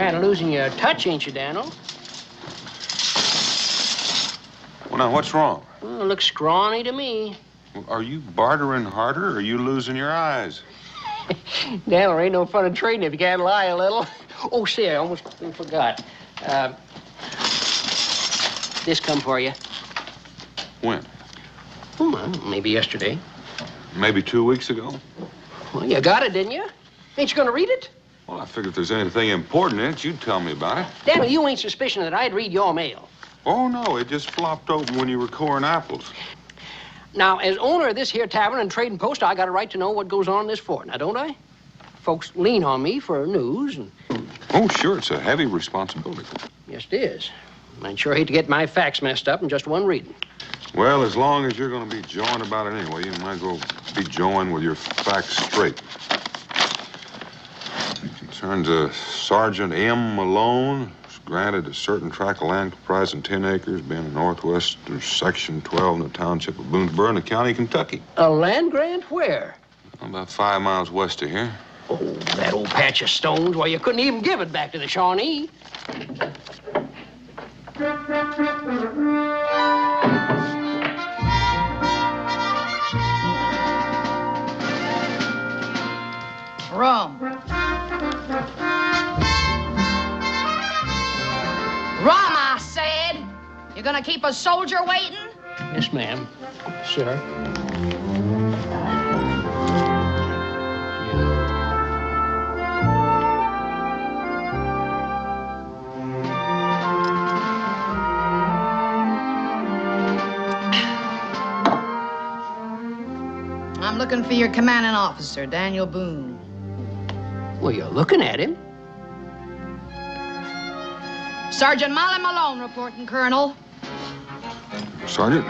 kind of losing your touch, ain't you, Daniel? Well, now, what's wrong? Well, it looks scrawny to me. Well, are you bartering harder, or are you losing your eyes? Daniel, ain't no fun in trading if you can't lie a little. Oh, see, I almost forgot. This come for you. When? Oh, well, maybe yesterday. Maybe 2 weeks ago? Well, you got it, didn't you? Ain't you gonna read it? Well, I figured if there's anything important in it, you'd tell me about it. Daniel, you ain't suspicion that I'd read your mail. Oh, no, it just flopped open when you were coring apples. Now, as owner of this here tavern and trading post, I got a right to know what goes on in this fort, now don't I? Folks lean on me for news and... Oh, sure, it's a heavy responsibility. Yes, it is. I'd sure hate to get my facts messed up in just one reading. Well, as long as you're going to be jawing about it anyway, you might as well be jawing with your facts straight. It concerns Sergeant M. Malone, who's granted a certain tract of land comprising 10 acres, being in northwestern section 12 in the township of Boone, in the county of Kentucky. A land grant where? About 5 miles west of here. Oh, that old patch of stones. Why, you couldn't even give it back to the Shawnee. Rum. Rum, I said. You gonna keep a soldier waiting? Yes, ma'am. Sir. I'm looking for your commanding officer, Daniel Boone. Well, you're looking at him. Sergeant Malone reporting, Colonel. Sergeant?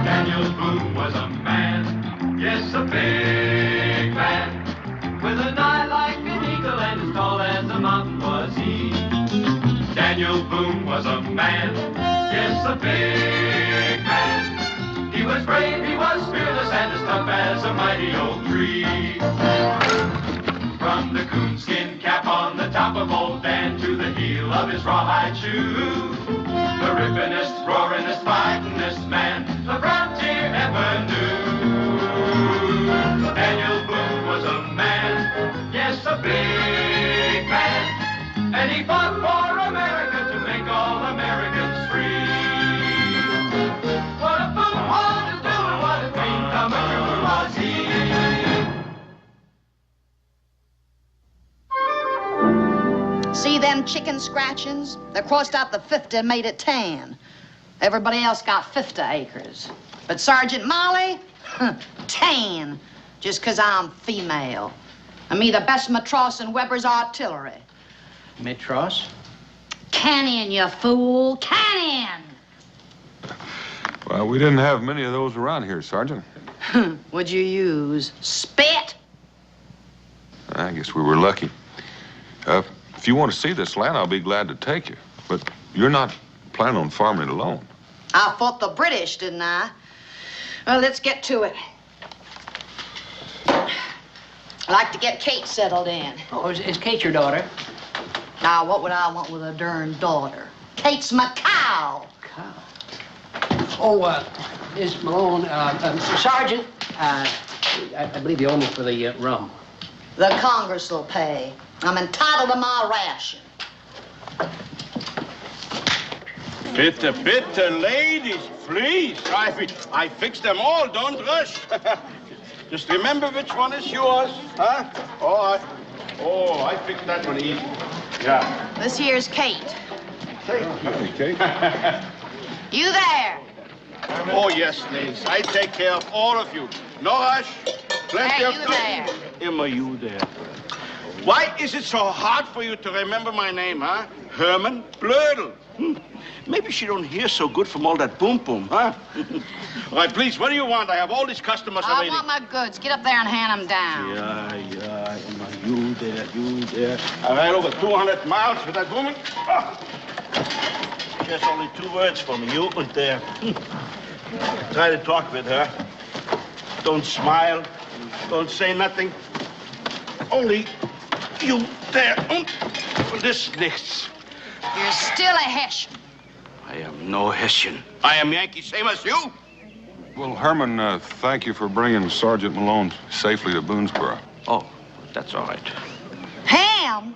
Daniel Boone was a man, yes, a big man, with an eye like an eagle and as tall as a mountain was he. Daniel Boone was a man, yes, a big man. He was brave, he was fearless, and as tough as a mighty oak tree. From the coonskin cap on the top of old Dan to the heel of his rawhide shoe, the rippinest, roaringest, fightingest man the frontier ever knew. Daniel Boone was a man, yes, a big man, and he fought for America to make all Americans free. What a Boone wanted to do and what a dream come true was he. See them chicken scratchings? They crossed out the 50 and made it 10. Everybody else got 50 acres. But Sergeant Molly, 10, just 'cause I'm female. And me the best matros in Weber's artillery. Mitros? Cannon, you fool, cannon! Well, we didn't have many of those around here, Sergeant. What'd you use? Spit? I guess we were lucky. If you want to see this land, I'll be glad to take you. But you're not planning on farming it alone. I fought the British, didn't I? Well, let's get to it. I like to get Kate settled in. Oh, is Kate your daughter? Now, what would I want with a darn daughter? Kate's my cow. Cow. Oh, Miss Malone, Sergeant, I believe you owe me for the rum. The Congress will pay. I'm entitled to my ration. Bitte, ladies, please. I fixed them all. Don't rush. Just remember which one is yours, huh? I fixed that one easy. Yeah. This here's Kate. Hey, Kate. You there? Oh, yes, ladies. I take care of all of you. No rush. Plenty Hey, of you time. there. Emma, you there. Why is it so hard for you to remember my name, huh? Herman Blödel. Maybe she don't hear so good from all that boom, huh? All right, please, what do you want? I have all these customers I waiting. want my goods. Get up there and hand them down. Yeah, Emma, you there. I ride over 200 miles with that woman. there's only 2 words for me, you and there. Try to talk with her. Don't smile. Don't say nothing. Only you there. This nichts. You're still a Hessian. I am no Hessian. I am Yankee, same as you. Well, Herman, thank you for bringing Sergeant Malone safely to Boonesboro. Oh, that's all right. Ham?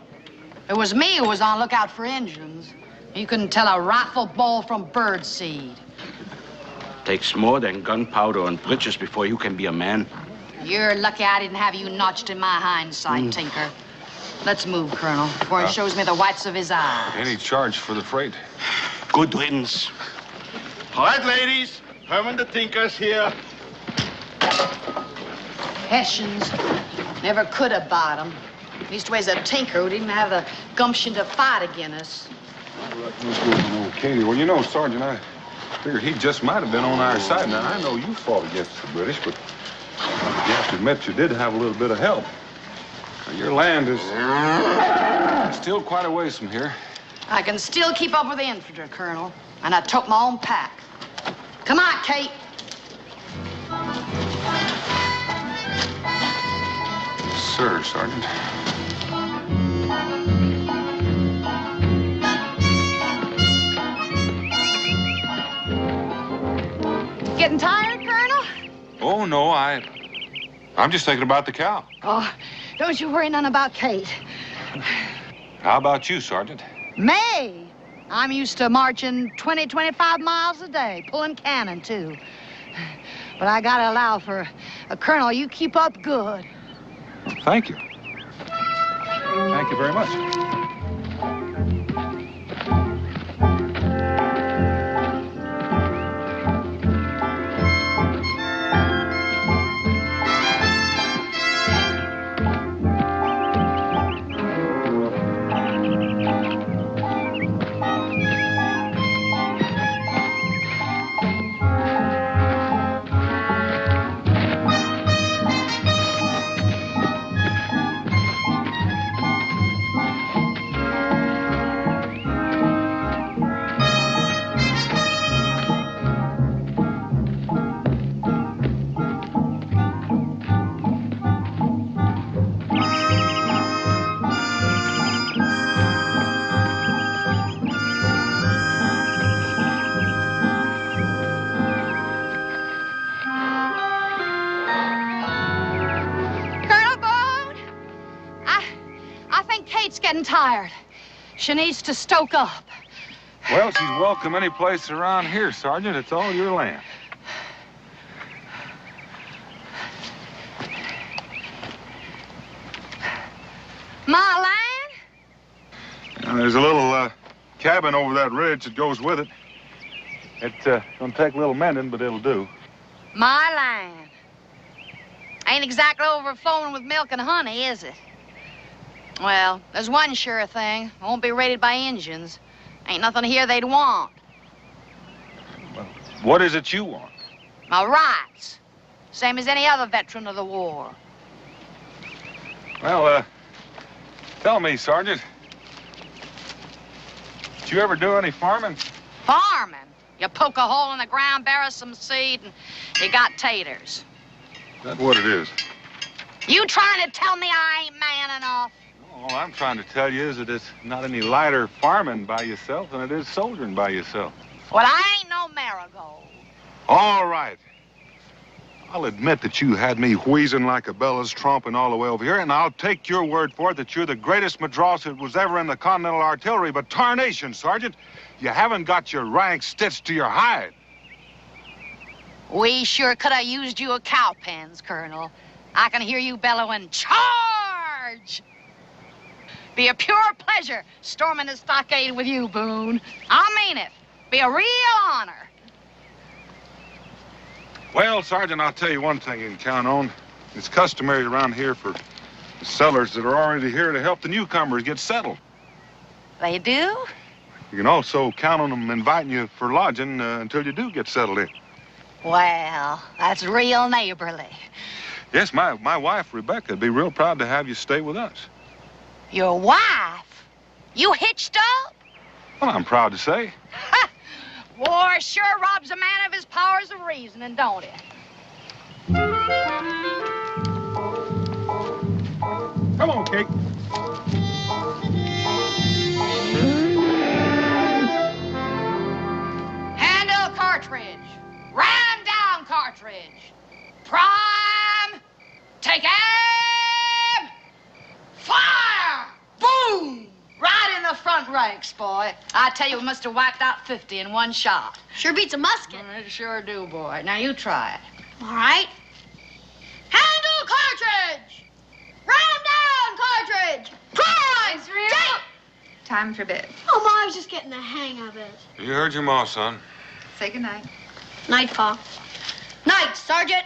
It was me who was on lookout for Injuns. You couldn't tell a rifle ball from bird seed. Takes more than gunpowder and breeches before you can be a man. You're lucky I didn't have you notched in my hindsight, Tinker. Let's move, Colonel, before he shows me the whites of his eyes. Any charge for the freight? Good riddance. All right, ladies. Herman the Tinker's here. Hessians never could have bought 'em. Leastways a tinker who didn't have the gumption to fight against us. Katie, well, you know, Sergeant, I figured he just might have been on our side. Now, I know you fought against the British, but you have to admit you did have a little bit of help. Now, your land is still quite a ways from here. I can still keep up with the infantry, Colonel, and I took my own pack. Come on, Kate. Sir, Sergeant. Getting tired, Colonel? Oh, no, I'm just thinking about the cow. Oh, don't you worry none about Kate. How about you, Sergeant? Me? I'm used to marching 20, 25 miles a day, pulling cannon, too. But I gotta allow for a Colonel, you keep up good. Thank you. Thank you very much. Getting tired. She needs to stoke up. Well, she's welcome any place around here, Sergeant. It's all your land. My land? Now, there's a little cabin over that ridge that goes with it. It's gonna take a little mending, but it'll do. My land. Ain't exactly overflowing with milk and honey, is it? Well, there's one sure thing. It won't be raided by Injuns. Ain't nothing here they'd want. Well, what is it you want? My rights. Same as any other veteran of the war. Well, tell me, Sergeant. Did you ever do any farming? Farming? You poke a hole in the ground, bury some seed, and you got taters. That's what it is. You trying to tell me I ain't man enough? All I'm trying to tell you is that it's not any lighter farming by yourself than it is soldiering by yourself. Well, I ain't no marigold. All right. I'll admit that you had me wheezing like a bellows, tromping all the way over here, and I'll take your word for it that you're the greatest madross that was ever in the Continental Artillery, but tarnation, Sergeant, you haven't got your rank stitched to your hide. We sure could have used you a cowpens, Colonel. I can hear you bellowing, charge! Be a pure pleasure storming the stockade with you, Boone. I mean it. Be a real honor. Well, Sergeant, I'll tell you one thing you can count on. It's customary around here for the settlers that are already here to help the newcomers get settled. They do? You can also count on them inviting you for lodging until you do get settled in. Well, that's real neighborly. Yes, my wife, Rebecca, would be real proud to have you stay with us. Your wife? You hitched up? Well, I'm proud to say. Ha! War sure robs a man of his powers of reasoning, don't it? Come on, Kate. Handle cartridge. Ram down cartridge. Prime. Take aim. Fire! Boom! Right in the front ranks, boy. I tell you, we must have wiped out 50 in one shot. Sure beats a musket. It sure do, boy. Now you try it. All right. Handle cartridge! Ram down cartridge! Prime! Israel! Time for bed. Oh, Ma, I was just getting the hang of it. You heard your ma, son. Say goodnight. Night, Pa. Night, Sergeant.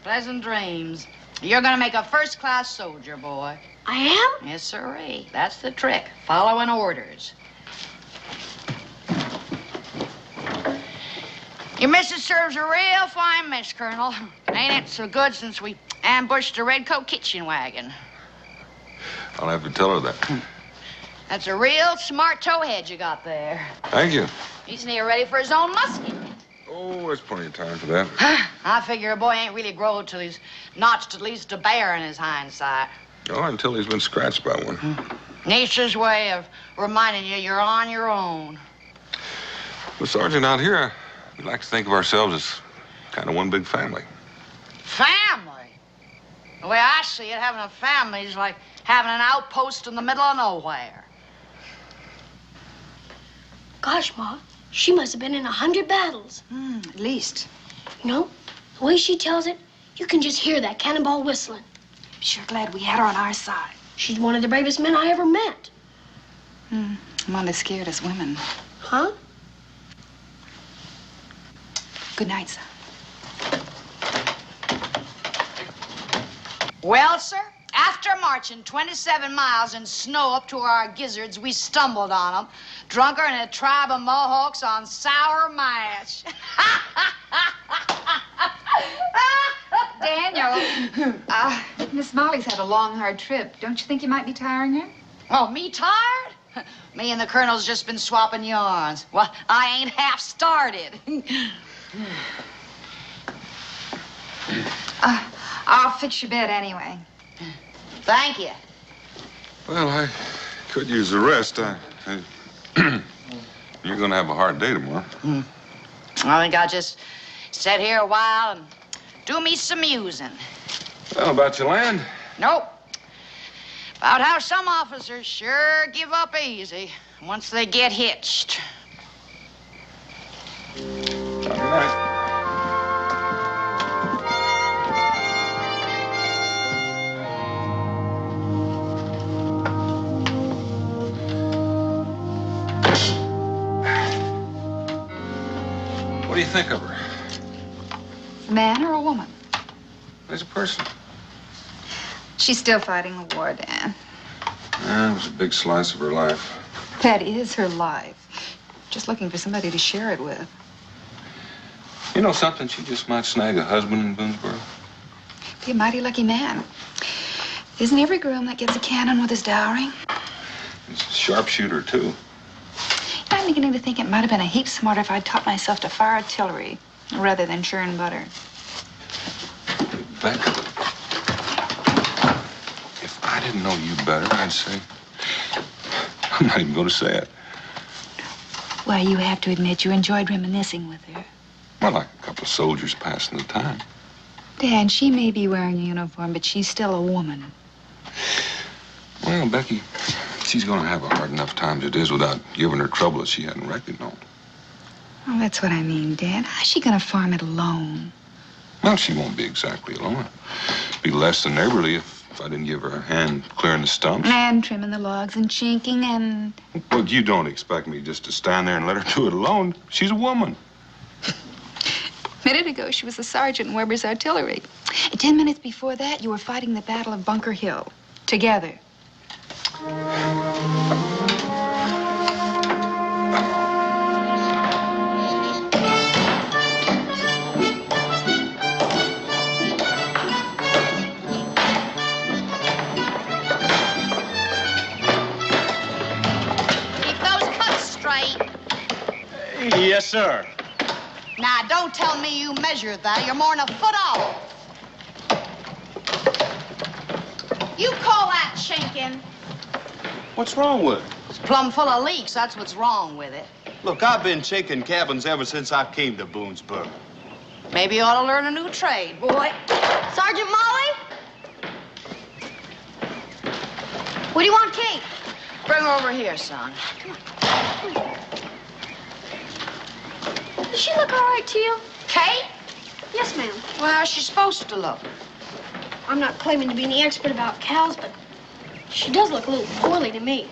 Pleasant dreams. You're gonna make a first-class soldier, boy. I am? Yes, sirree. That's the trick. Following orders. Your missus serves a real fine mess, Colonel. Ain't it so good since we ambushed the Redcoat kitchen wagon? I'll have to tell her that. That's a real smart towhead you got there. Thank you. He's near ready for his own musket. Oh, there's plenty of time for that. I figure a boy ain't really grown till he's notched at least a bear in his hindsight. Oh, until he's been scratched by one. Nature's way of reminding you you're on your own. Well, Sergeant, out here, we like to think of ourselves as kind of one big family. Family? The way I see it, having a family is like having an outpost in the middle of nowhere. Gosh, Ma, she must have been in 100 battles. At least. You know, the way she tells it, you can just hear that cannonball whistling. I'm sure glad we had her on our side. She's one of the bravest men I ever met. I'm only scared as women. Huh? Good night, son. Well, sir, after marching 27 miles in snow up to our gizzards, we stumbled on them, drunker than a tribe of Mohawks on sour mash. Daniel, Miss Molly's had a long, hard trip. Don't you think you might be tiring her? Oh, me tired? Me and the Colonel's just been swapping yarns. Well, I ain't half started. I'll fix your bed anyway. Thank you. Well, I could use the rest. You're going to have a hard day tomorrow. I think I'll just sit here a while and do me some musing. Well, about your land? Nope. About how some officers sure give up easy once they get hitched. Good night. What do you think of her? A man or a woman? As a person. She's still fighting the war, Dan. It was a big slice of her life. That is her life. Just looking for somebody to share it with. You know something? She just might snag a husband in Boonesboro. Be a mighty lucky man. Isn't every groom that gets a cannon with his dowry? He's a sharpshooter, too. I'm beginning to think it might have been a heap smarter if I'd taught myself to fire artillery rather than churn butter. Becca, if I didn't know you better, I'd say... I'm not even going to say it. Why, you have to admit you enjoyed reminiscing with her. Well, like a couple of soldiers passing the time. Dan, she may be wearing a uniform, but she's still a woman. Well, Becky, she's going to have a hard enough time as it is without giving her trouble that she hadn't reckoned on. Well, that's what I mean, Dan. How's she gonna farm it alone? Well, she won't be exactly alone. It'd be less than neighborly if I didn't give her a hand clearing the stumps. And trimming the logs and chinking and... Well, you don't expect me just to stand there and let her do it alone. She's a woman. A minute ago, she was a sergeant in Weber's artillery. 10 minutes before that, you were fighting the Battle of Bunker Hill. Together. Keep those cuts straight. Hey, Yes, sir. Now, don't tell me you measured that. You're more than a foot off. You call that chinking? What's wrong with it? It's plumb full of leaks. That's what's wrong with it. Look, I've been chinking cabins ever since I came to Boonesboro. Maybe you ought to learn a new trade, boy. Sergeant Molly? What do you want, Kate? Bring her over here, son. Come on. Does she look all right to you? Kate? Yes, ma'am. Well, she's supposed to look. I'm not claiming to be any expert about cows, but she does look a little poorly to me.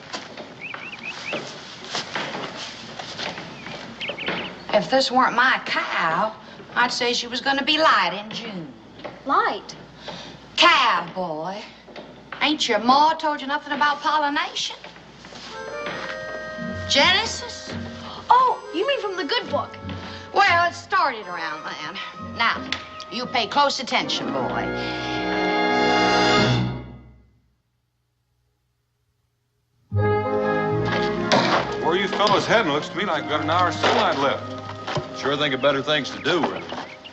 If this weren't my cow, I'd say she was going to be light in June. Light? Calf, boy. Ain't your ma told you nothing about pollination? Genesis? Oh, you mean from the good book? Well, it started around then. Now, you pay close attention, boy. Where you fellas heading? Looks to me like we got an hour of sunlight left. Sure think of better things to do with it.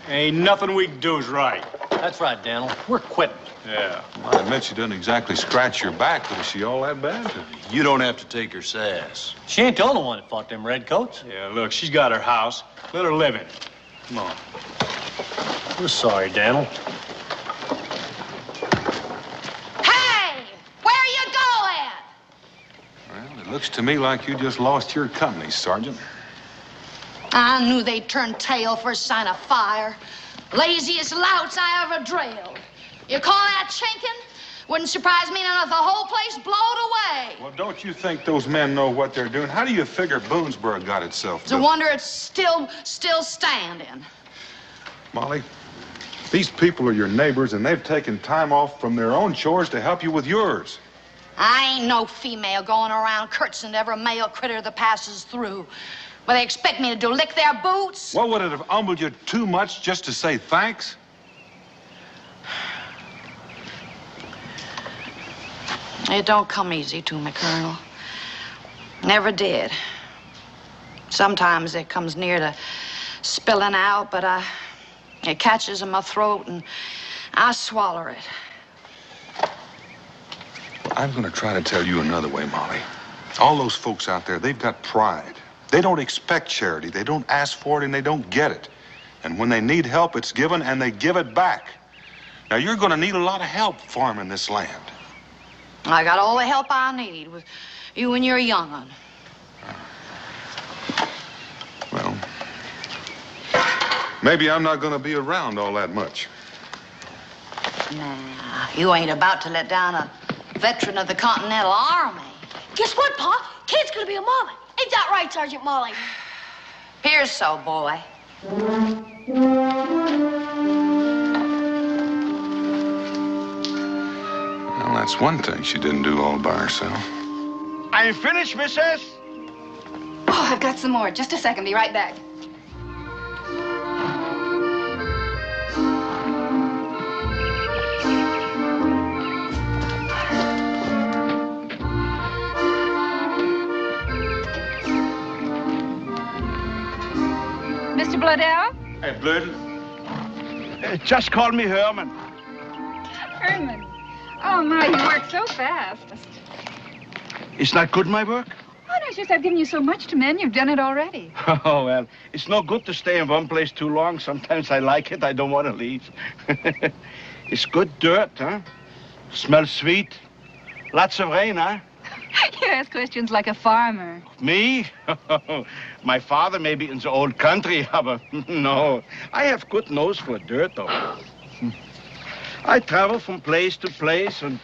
Ain't nothing we can do is right. That's right, Daniel. We're quitting. Yeah. I admit she doesn't exactly scratch your back, but is she all that bad? You don't have to take her sass. She ain't the only one that fought them redcoats. Yeah, look, she's got her house. Let her live in it. Come on. We're sorry, Daniel. Hey! Where are you going? Well, it looks to me like you just lost your company, Sergeant. I knew they'd turn tail for a sign of fire. Laziest louts I ever drilled. You call that chinking? Wouldn't surprise me none if the whole place blowed away. Well, don't you think those men know what they're doing? How do you figure Boonesboro got itself It's a built? wonder it's still standing. Molly, these people are your neighbors, and they've taken time off from their own chores to help you with yours. I ain't no female going around curtsying to every male critter that passes through. But they expect me to do lick their boots? Well, would it have humbled you too much just to say thanks? It don't come easy to me, Colonel. Never did. Sometimes it comes near to spilling out, but it catches in my throat and I swallow it. I'm going to try to tell you another way, Molly. All those folks out there, they've got pride. They don't expect charity. They don't ask for it, and they don't get it. And when they need help, it's given, and they give it back. Now, you're going to need a lot of help farming this land. I got all the help I need with you and your young'un. Well, maybe I'm not going to be around all that much. Nah, you ain't about to let down a veteran of the Continental Army. Guess what, Pa? Kate's gonna be a mama. Ain't that right, Sergeant Molly? Here's so, boy. Well, that's one thing she didn't do all by herself. I'm finished, missus. Oh, I've got some more. Just a second. Be right back. Mr. Bloodell? Hey, Blödel. Just call me Herman. Herman. Oh, my, you work so fast. Is that good, my work? Oh, no, it's just I've given you so much to mend, you've done it already. Oh, well, it's no good to stay in one place too long. Sometimes I like it. I don't want to leave. It's good dirt, huh? Smells sweet. Lots of rain, huh? You ask questions like a farmer. Me? My father may be in the old country, but no. I have good nose for dirt, though. I travel from place to place, and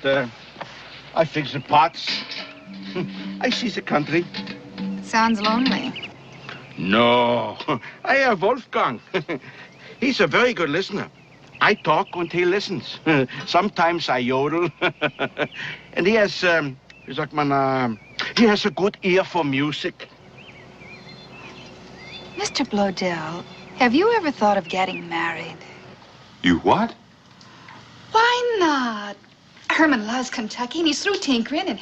I fix the pots. I see the country. Sounds lonely. No, I have Wolfgang. He's a very good listener. I talk and he listens. Sometimes I yodel. And he has, he has a good ear for music. Mr. Bloedel, have you ever thought of getting married? You what? Why not? Herman loves Kentucky, and he's through tinkering, and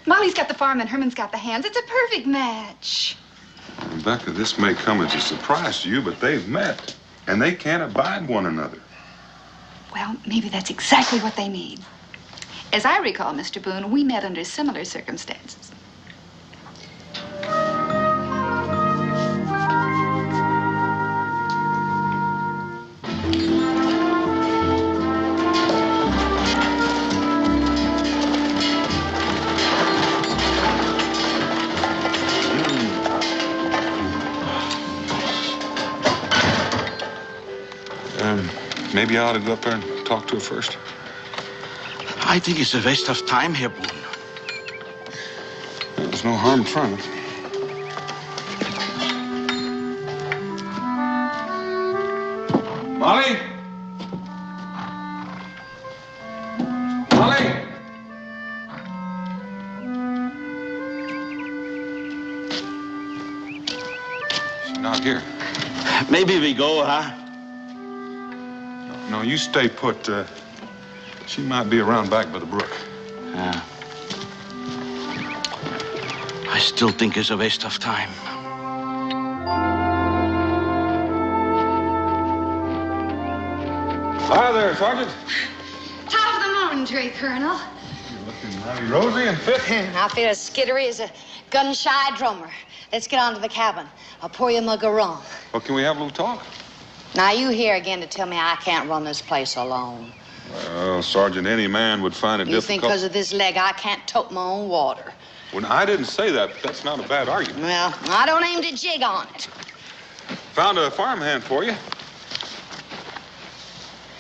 Molly's got the farm, and Herman's got the hands. It's a perfect match. Rebecca, this may come as a surprise to you, but they've met, and they can't abide one another. Well, maybe that's exactly what they need. As I recall, Mr. Boone, we met under similar circumstances. Maybe I ought to go up there and talk to her first. I think it's a waste of time here, Boone. There's no harm trying. Molly? Molly? She's not here. Maybe we go, huh? No, you stay put. She might be around back by the brook. Yeah. I still think it's a waste of time. Hi there, Sergeant. Top of the morning to you, Colonel. You're looking mighty rosy and fit. I feel as skittery as a gun-shy drummer. Let's get on to the cabin. I'll pour you a mug of rum. Well, can we have a little talk? Now, you here again to tell me I can't run this place alone. Well, Sergeant, any man would find it You think difficult. because of this leg I can't tote my own water? Well, I didn't say that, but that's not a bad argument. Well, I don't aim to jig on it. Found a farmhand for you.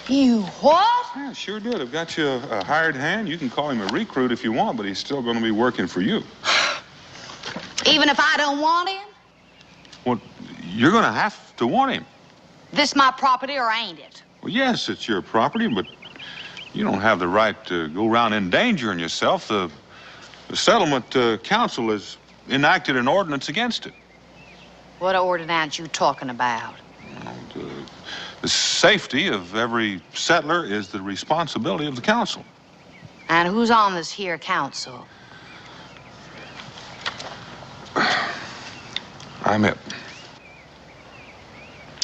You what? Yeah, sure did. I've got you a hired hand. You can call him a recruit if you want, but he's still going to be working for you. Even if I don't want him? Well, you're going to have to want him. This my property or ain't it? Well, yes, it's your property, but you don't have the right to go around endangering yourself. The settlement council has enacted an ordinance against it. What ordinance you talking about? The safety of every settler is the responsibility of the council. And who's on this here council? I'm it.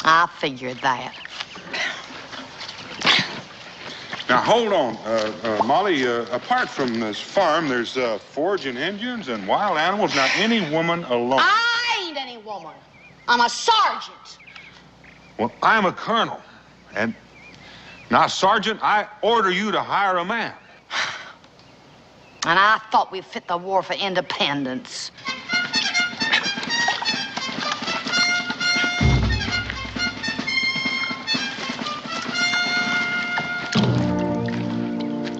I figured that. Now, hold on, Molly. Apart from this farm, there's foraging Indians and wild animals. Now, any woman alone. I ain't any woman. I'm a sergeant. Well, I'm a colonel. And now, Sergeant, I order you to hire a man. And I thought we fit the war for independence.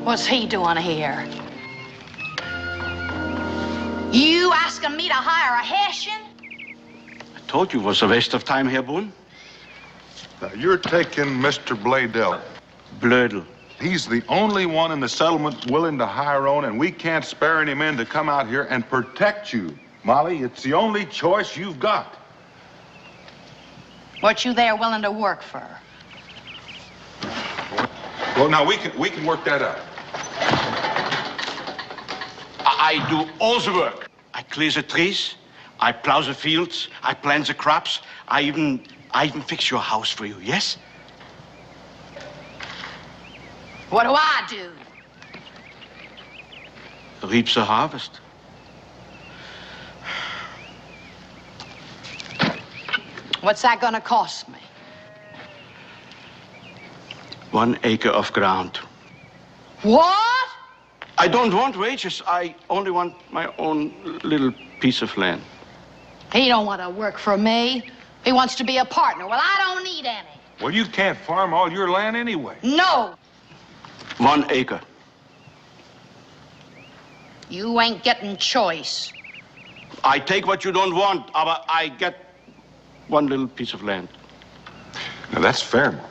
What's he doing here? You asking me to hire a Hessian? I told you it was a waste of time here, Boone. Now, you're taking Mr. Bladell. Blödel. He's the only one in the settlement willing to hire on, and we can't spare any men to come out here and protect you. Molly, it's the only choice you've got. What you there willing to work for? Well, now, we can work that out. I do all the work. I clear the trees, I plow the fields, I plant the crops, I even fix your house for you, yes? What do I do? Reap the harvest. What's that gonna cost me? 1 acre of ground. What? I don't want wages. I only want my own little piece of land. He don't want to work for me. He wants to be a partner. Well, I don't need any. Well, you can't farm all your land anyway. No. 1 acre. You ain't getting choice. I take what you don't want, but I get 1 little piece of land. Now, that's fair, Molly.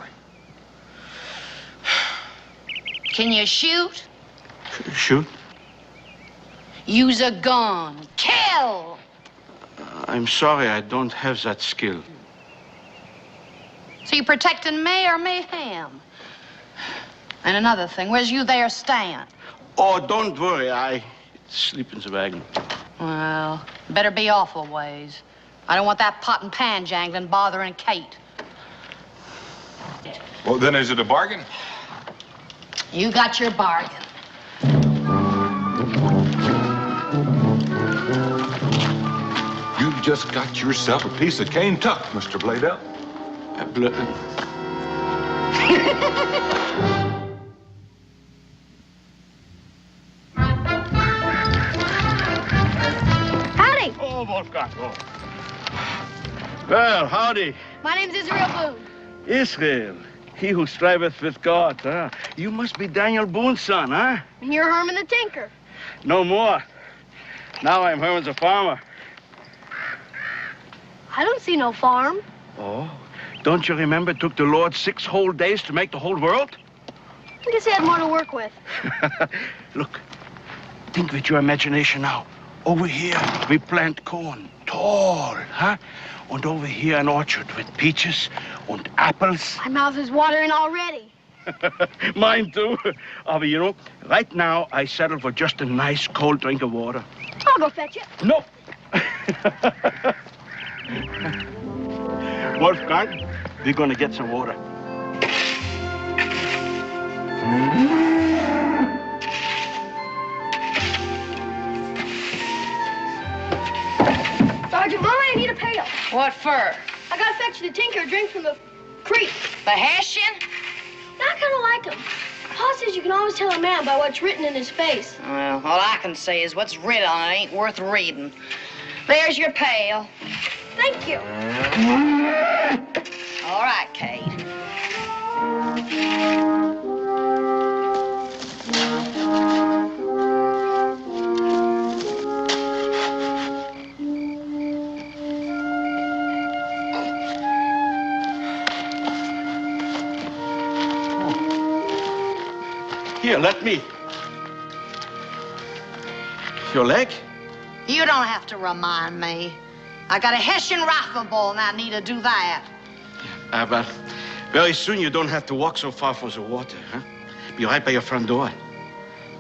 Can you shoot? Shoot? Use a gun. Kill! I'm sorry, I don't have that skill. So you protecting me or me him? And another thing, where's you there stand? Oh, don't worry, I sleep in the wagon. Well, better be awful ways. I don't want that pot and pan jangling bothering Kate. Well, then is it a bargain? You got your bargain. You've just got yourself a piece of cane tuck, Mr. Bladell. Howdy. Oh, Wolfgang. Oh. Well, howdy. My name's Israel Boone. Israel, he who striveth with God, huh? You must be Daniel Boone's son, huh? And you're Herman the Tinker. No more. Now I'm Herman the farmer. I don't see no farm. Oh, don't you remember it took the Lord 6 whole days to make the whole world? I guess he had more to work with. Look, think with your imagination now. Over here, we plant corn, tall, huh? And over here, an orchard with peaches and apples. My mouth is watering already. Mine too. But you know, right now, I settle for just a nice cold drink of water. I'll go fetch it. No. Wolfgang, we're gonna get some water. Sergeant Molly, I need a pail. What for? I gotta fetch the Tinker a drink from the creek. The Hessian? I kind of like him. Pa says you can always tell a man by what's written in his face. Well, all I can say is what's written on it ain't worth reading. There's your pail. Thank you. All right, Kate. Here, let me. Your leg? You don't have to remind me. I got a Hessian rifle ball and I need to do that. But very soon you don't have to walk so far for the water, huh? Be right by your front door.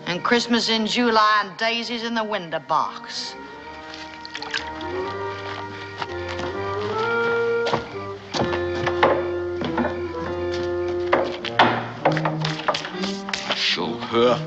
And Christmas in July and daisies in the window box. Show her.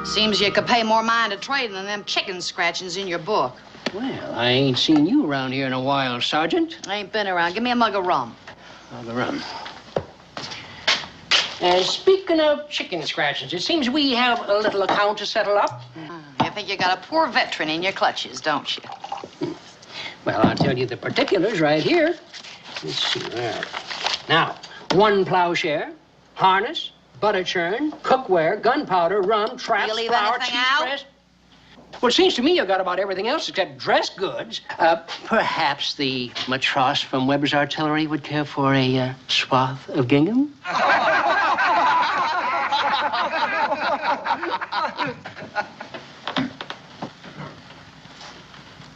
Seems you could pay more mind to trading than them chicken scratchings in your book. Well, I ain't seen you around here in a while, Sergeant. I ain't been around. Give me a mug of rum. Mug of rum. Speaking of chicken scratchings, it seems we have a little account to settle up. You think you got a poor veteran in your clutches, don't you? Well, I'll tell you the particulars right here. Let's see. There. Now, 1 plowshare, harness, butter churn, cookware, gunpowder, rum, traps, You leave flour, anything cheese out? press. Well, it seems to me you got about everything else except dress goods. Perhaps the matros from Weber's Artillery would care for a swath of gingham?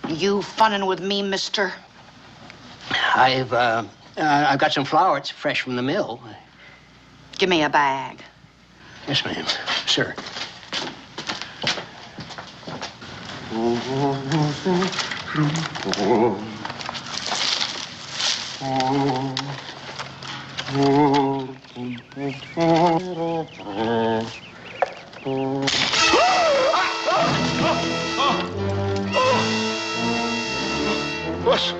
You funning with me, mister? I've got some flour. It's fresh from the mill. Give me a bag. Yes, ma'am. Sir. Was?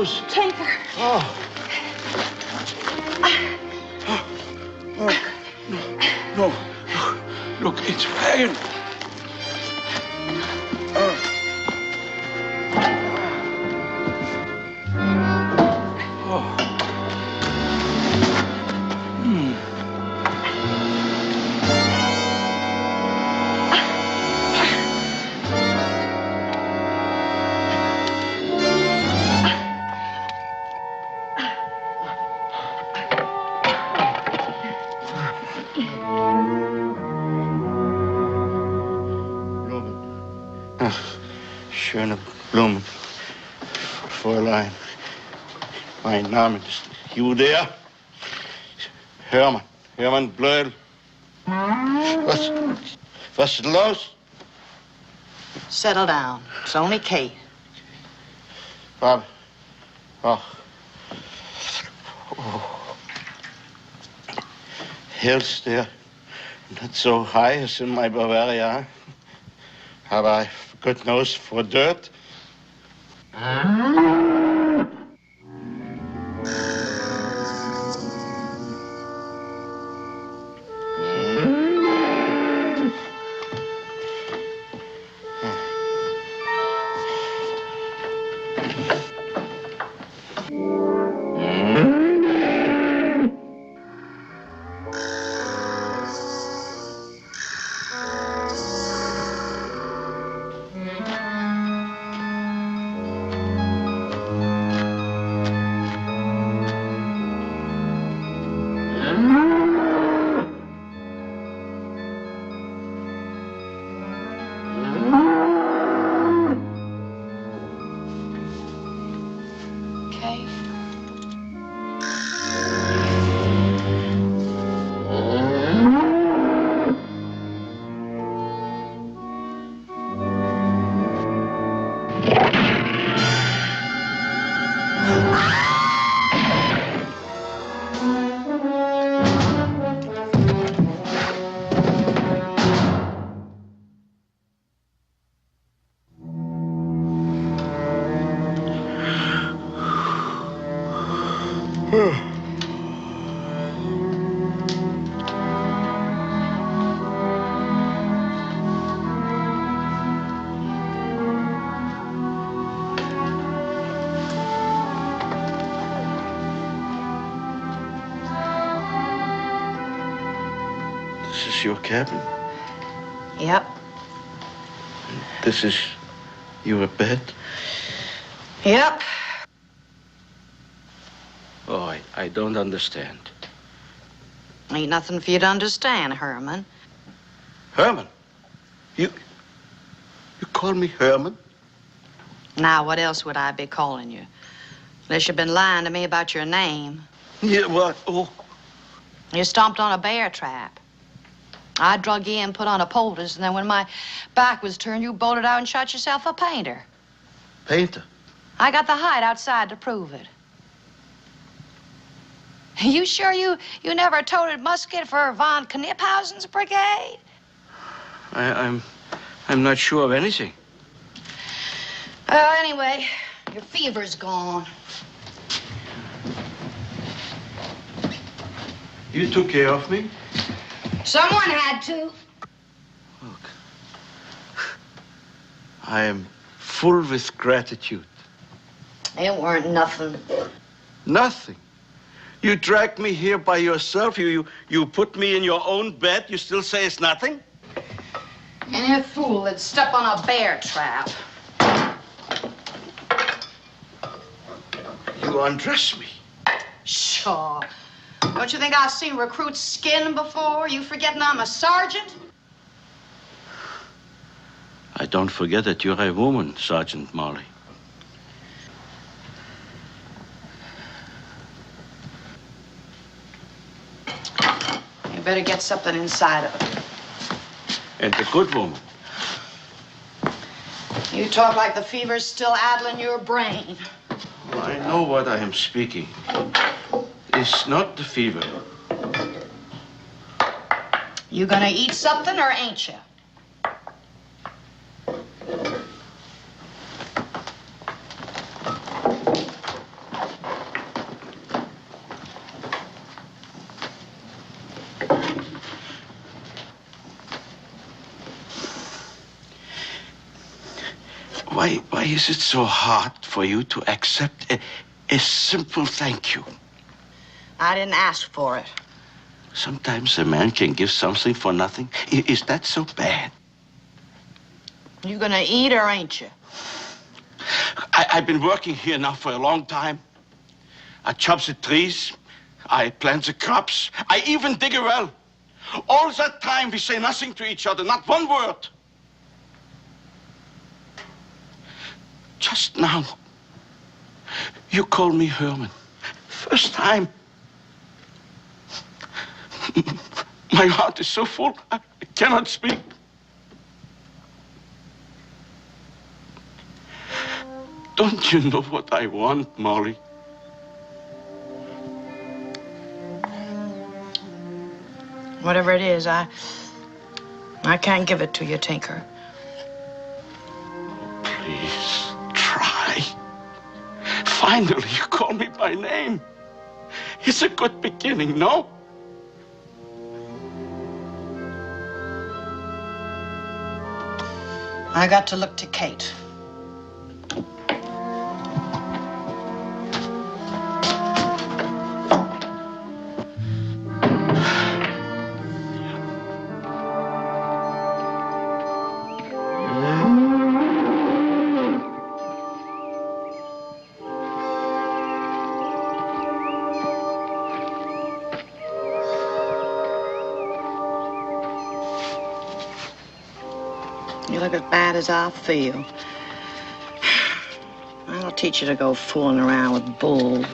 nose. Tinker. Oh. No. Look, it's pain. Schöne Blumen, Fräulein. Mein Name ist Judea. Hermann Blödel. Was ist los? Settle down. It's only Kate. Bob. Oh. Hills there, not so high as in my Bavaria. Have I, good nose for dirt? This is your cabin? Yep. This is your bed? Yep. Oh, I don't understand. Ain't nothing for you to understand, Herman. Herman? You call me Herman? Now, what else would I be calling you? Unless you've been lying to me about your name. Yeah, what? Oh. You stomped on a bear trap. I drug you in, put on a poultice, and then when my back was turned, you bolted out and shot yourself a painter. Painter? I got the hide outside to prove it. You sure you never toted musket for von Kniphausen's brigade? I'm not sure of anything. Anyway, your fever's gone. You took care of me? Someone had to. Look, I am full with gratitude. It weren't nothing. Nothing? You dragged me here by yourself. You put me in your own bed. You still say it's nothing? Any fool that'd step on a bear trap. You undress me. Sure. Don't you think I've seen recruits' skin before? You forgetting I'm a sergeant? I don't forget that you're a woman, Sergeant Molly. You better get something inside of it. And a good woman. You talk like the fever's still addling your brain. Well, I know what I am speaking. It's not the fever. You gonna eat something or ain't you? Why is it so hard for you to accept a simple thank you? I didn't ask for it. Sometimes a man can give something for nothing. Is that so bad? You gonna eat or ain't you? I've been working here now for a long time. I chop the trees. I plant the crops. I even dig a well. All that time we say nothing to each other, not one word. Just now, you call me Herman. First time. My heart is so full, I cannot speak. Don't you know what I want, Molly? Whatever it is, I can't give it to you, Tinker. Please, try. Finally, you call me by name. It's a good beginning, no? I got to look to Kate. You look as bad as I feel. I'll teach you to go fooling around with bulls.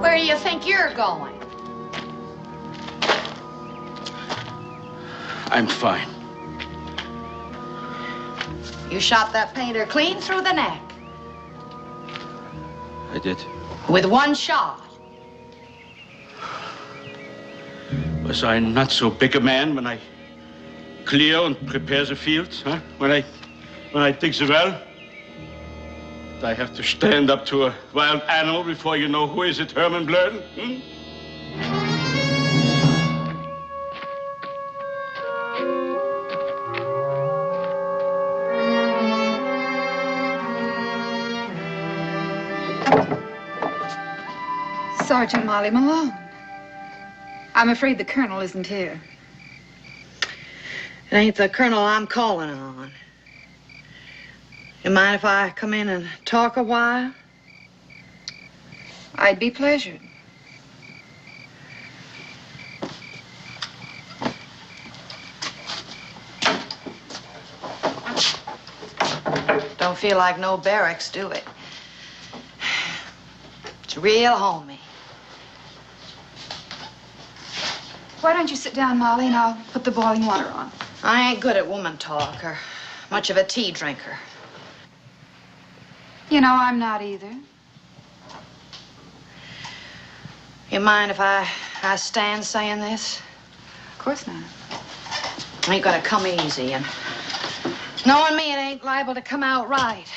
Where do you think you're going? I'm fine. You shot that painter clean through the neck. I did. With one shot. Was I not so big a man when I clear and prepare the fields, huh? When I dig the well? Do I have to stand up to a wild animal before you know who is it, Herman Blurden? Hmm? Sergeant Molly Malone. I'm afraid the colonel isn't here. It ain't the colonel I'm calling on. You mind if I come in and talk a while? I'd be pleasured. Don't feel like no barracks, do it? It's real homey. Why don't you sit down, Molly, and I'll put the boiling water on. I ain't good at woman talk or much of a tea drinker. You know, I'm not either. You mind if I stand saying this? Of course not. Ain't gonna come easy, and knowing me, it ain't liable to come out right.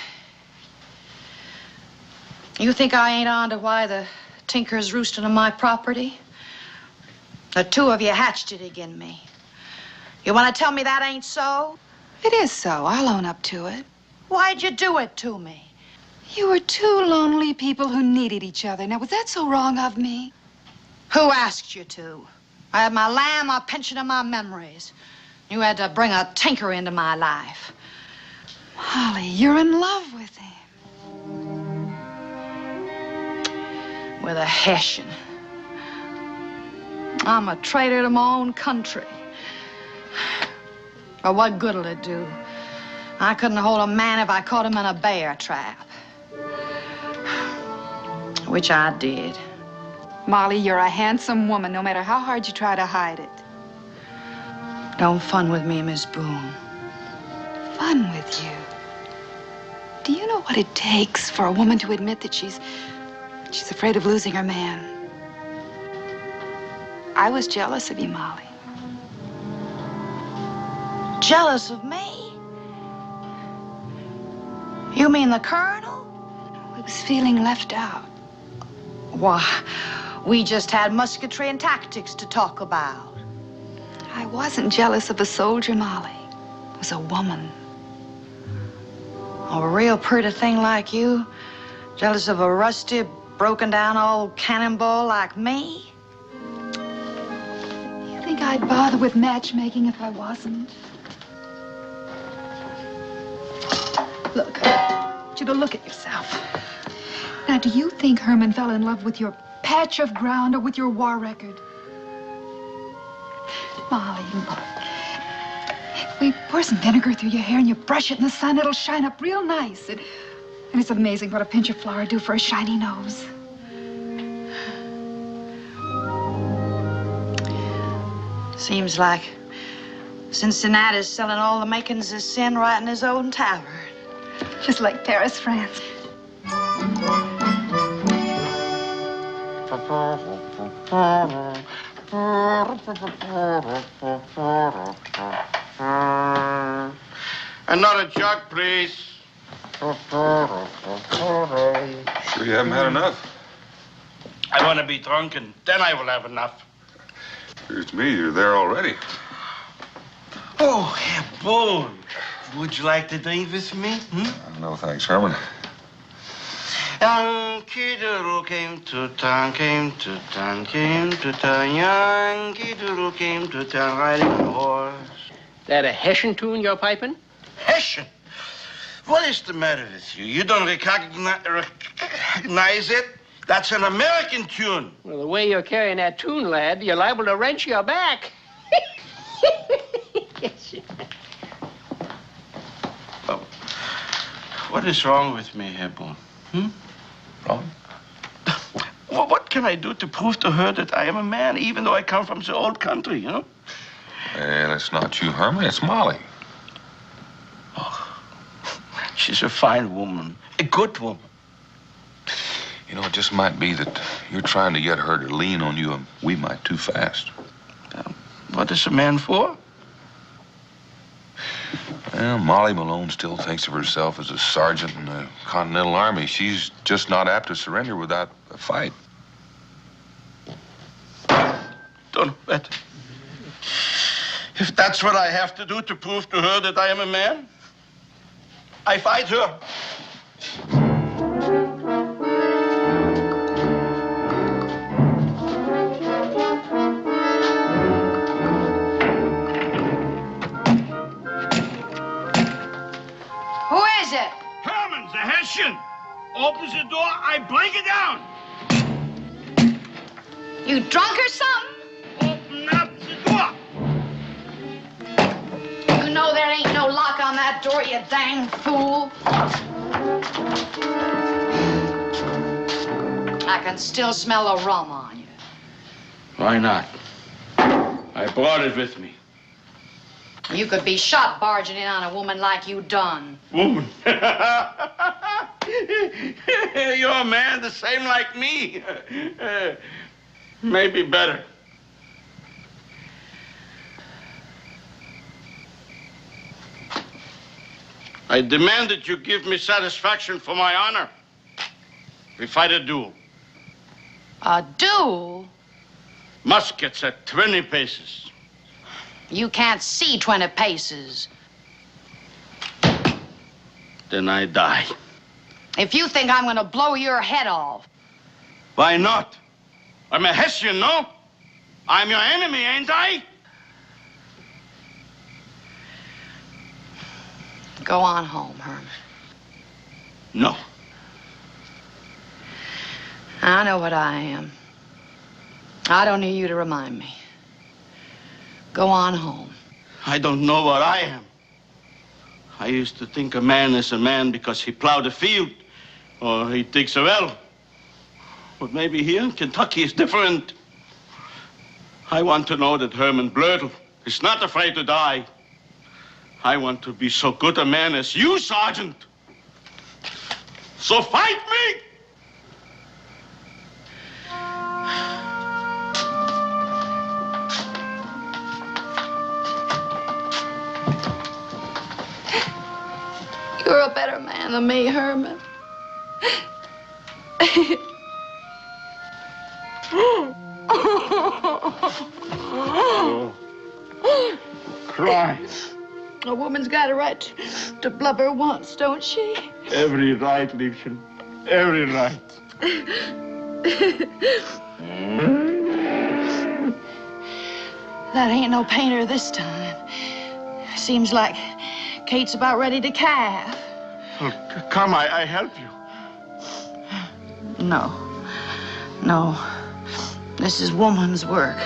You think I ain't on to why the Tinker's roosting on my property? The two of you hatched it again me. You want to tell me that ain't so? It is so. I'll own up to it. Why'd you do it to me? You were two lonely people who needed each other. Now, was that so wrong of me? Who asked you to? I had my lamb, my pension, and my memories. You had to bring a Tinker into my life. Molly, you're in love with him. With a Hessian. I'm a traitor to my own country. But what good'll it do? I couldn't hold a man if I caught him in a bear trap. Which I did. Molly, you're a handsome woman, no matter how hard you try to hide it. Don't fun with me, Miss Boone. Fun with you? Do you know what it takes for a woman to admit that she's afraid of losing her man? I was jealous of you, Molly. Jealous of me? You mean the colonel? He was feeling left out. Why, we just had musketry and tactics to talk about. I wasn't jealous of a soldier, Molly. It was a woman. A real pretty thing like you? Jealous of a rusty, broken down old cannonball like me? You think I'd bother with matchmaking if I wasn't? Look, I want you to look at yourself. Now, do you think Herman fell in love with your patch of ground or with your war record? Molly, look. If we pour some vinegar through your hair and you brush it in the sun, it'll shine up real nice. And it's amazing what a pinch of flour do for a shiny nose. Seems like Cincinnati's selling all the makings of sin right in his own tavern. Just like Paris, France. Another jug, please. Sure you haven't had enough? I want to be drunk, and then I will have enough. Appears to me you're there already. Oh, Herr Boone. Would you like to drink with me? No, thanks, Herman. Yankee Doodle came to town, came to town, came to town. Yankee Doodle came to town riding a horse. That a Hessian tune you're piping? Hessian? What is the matter with you? You don't recognize it? That's an American tune. Well, the way you're carrying that tune, lad, you're liable to wrench your back. Oh. What is wrong with me, Herr Boone? Wrong? Well, what can I do to prove to her that I am a man, even though I come from the old country, you know? And it's not you, Herman, it's Molly. Oh, she's a fine woman, a good woman. You know, it just might be that you're trying to get her to lean on you a wee mite too fast. What is a man for? Well, Molly Malone still thinks of herself as a sergeant in the Continental Army. She's just not apt to surrender without a fight. Don't bet. If that's what I have to do to prove to her that I am a man, I fight her. Who is it? Herman, the Hessian. Opens the door, I break it down. You drunk or something? Open up the door. You know there ain't no lock on that door, you dang fool. I can still smell the rum on you. Why not? I brought it with me. You could be shot barging in on a woman like you done. Woman. You're a man the same like me. Maybe better. I demand that you give me satisfaction for my honor. We fight a duel. A duel? Muskets at 20 paces. You can't see 20 paces. Then I die. If you think I'm gonna blow your head off. Why not? I'm a Hessian, no? I'm your enemy, ain't I? Go on home, Herman. No. I know what I am. I don't need you to remind me. Go on home. I don't know what I am. I used to think a man is a man because he plowed a field or he digs a well. But maybe here in Kentucky it's different. I want to know that Herman Blödel is not afraid to die. I want to be so good a man as you, Sergeant. So fight me! You're a better man than me, Herman. Cry. A woman's got a right to blubber once, don't she? Every right, Liebchen. Every right. That ain't no painter this time. Seems like Kate's about ready to calve. Oh, come, I help you. No. No. This is woman's work.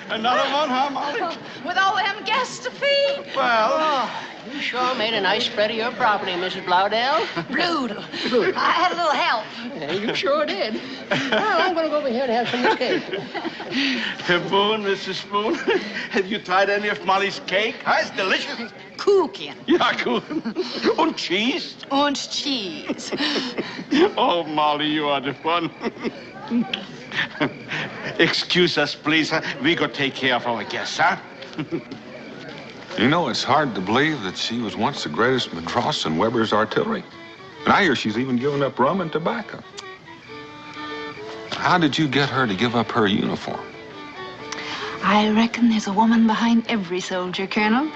Another one, huh, Molly? With all them guests to feed? Well, You sure made a nice spread of your property, Mrs. Blowdell. Brutal. I had a little help. Yeah, you sure did. Well, I'm going to go over here and have some of this cake. Boone, Mrs. Boone, have you tried any of Molly's cake? Huh? It's delicious. Kuchen. Ja, gut. Und cheese? Und cheese. Oh, Molly, you are the one. Excuse us, please. Huh? We go take care of our guests, huh? You know, it's hard to believe that she was once the greatest Madross in Weber's artillery. And I hear she's even given up rum and tobacco. How did you get her to give up her uniform? I reckon there's a woman behind every soldier, Colonel.